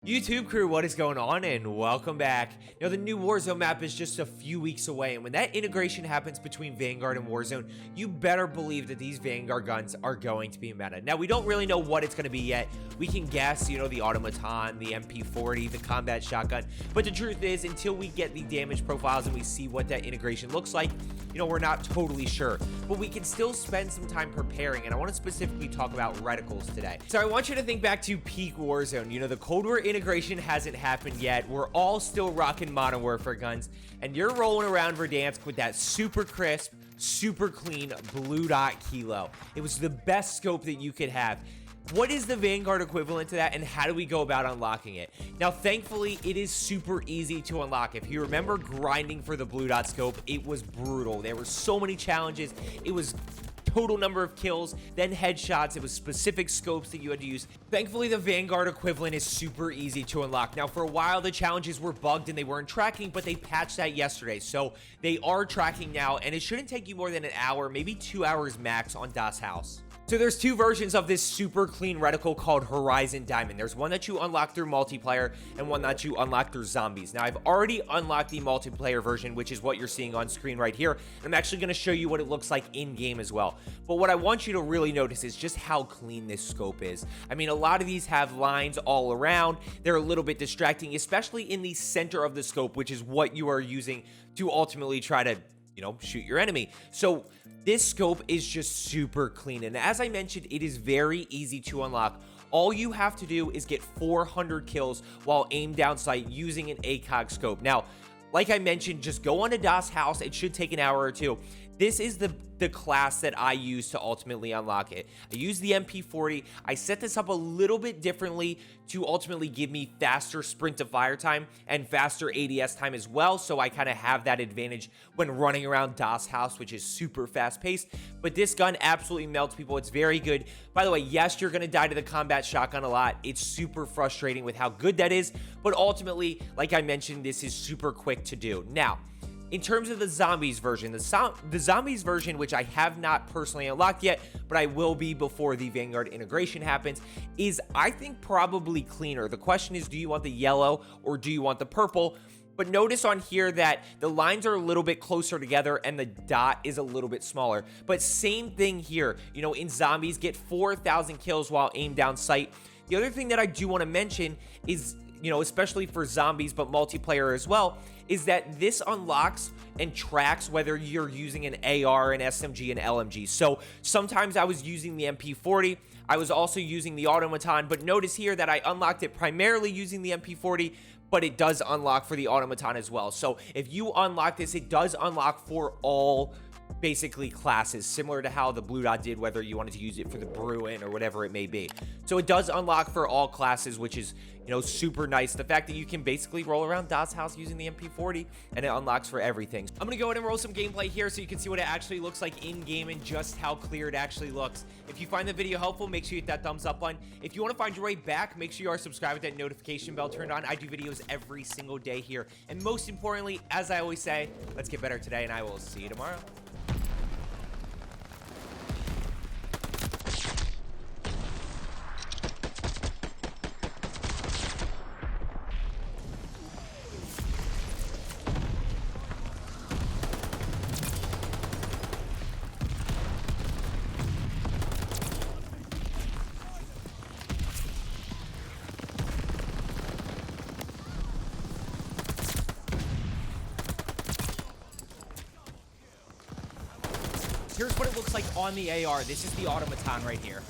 YouTube crew, what is going on, and welcome back. Now, the new Warzone map is just a few weeks away, and when that integration happens between Vanguard and Warzone, you better believe that these Vanguard guns are going to be meta. Now, we don't really know what it's going to be yet. We can guess, the automaton, the MP40, the combat shotgun, but the truth is, until we get the damage profiles and we see what that integration looks like, we're not totally sure. But we can still spend some time preparing, and I want to specifically talk about reticles today. So I want you to think back to peak Warzone. The Cold War integration hasn't happened yet. We're all still rocking Modern Warfare guns, and you're rolling around Verdansk with that super crisp, super clean blue dot kilo. It was the best scope that you could have. What is the Vanguard equivalent to that, and how do we go about unlocking it? Now, thankfully, it is super easy to unlock. If you remember grinding for the blue dot scope, it was brutal. There were so many challenges. It was total number of kills, then headshots. It was specific scopes that you had to use. Thankfully, the Vanguard equivalent is super easy to unlock. Now, for a while, the challenges were bugged and they weren't tracking, but they patched that yesterday. So they are tracking now, and it shouldn't take you more than an hour, maybe 2 hours max on Das Haus. So there's two versions of this super clean reticle called Horizon Diamond. There's one that you unlock through multiplayer and one that you unlock through zombies. Now, I've already unlocked the multiplayer version, which is what you're seeing on screen right here. And I'm actually going to show you what it looks like in-game as well. But what I want you to really notice is just how clean this scope is. I mean, a lot of these have lines all around. They're a little bit distracting, especially in the center of the scope, which is what you are using to ultimately try to shoot your enemy. So this scope is just super clean. And as I mentioned, it is very easy to unlock. All you have to do is get 400 kills while aimed down sight using an ACOG scope. Now, like I mentioned, just go on to Das Haus. It should take an hour or two. This is the class that I use to ultimately unlock it. I use the MP40. I set this up a little bit differently to ultimately give me faster sprint to fire time and faster ADS time as well, so I kind of have that advantage when running around Das Haus, which is super fast paced. But this gun absolutely melts people. It's very good. By the way, yes, you're going to die to the combat shotgun a lot. It's super frustrating with how good that is, but ultimately, like I mentioned, this is super quick to do. Now, in terms of the zombies version, the zombies version, which I have not personally unlocked yet, but I will be before the Vanguard integration happens, is, I think, probably cleaner. The question is, do you want the yellow or do you want the purple? But notice on here that the lines are a little bit closer together and the dot is a little bit smaller. But same thing here, in zombies, get 4,000 kills while aimed down sight. The other thing that I do want to mention is, especially for zombies, but multiplayer as well, is that this unlocks and tracks whether you're using an AR, an SMG, an LMG. So sometimes I was using the MP40. I was also using the automaton, but notice here that I unlocked it primarily using the MP40, but it does unlock for the automaton as well. So if you unlock this, it does unlock for all basically classes, similar to how the blue dot did, whether you wanted to use it for the Bruin or whatever it may be. So it does unlock for all classes, which is super nice. The fact that you can basically roll around Das Haus using the MP40 and it unlocks for everything. I'm gonna go ahead and roll some gameplay here so you can see what it actually looks like in game and just how clear it actually looks. If you find the video helpful, make sure you hit that thumbs up button. If you want to find your way back, make sure you are subscribed with that notification bell turned on. I do videos every single day here, and most importantly, as I always say, let's get better today, and I will see you tomorrow. Here's what it looks like on the AR. This is the automaton right here.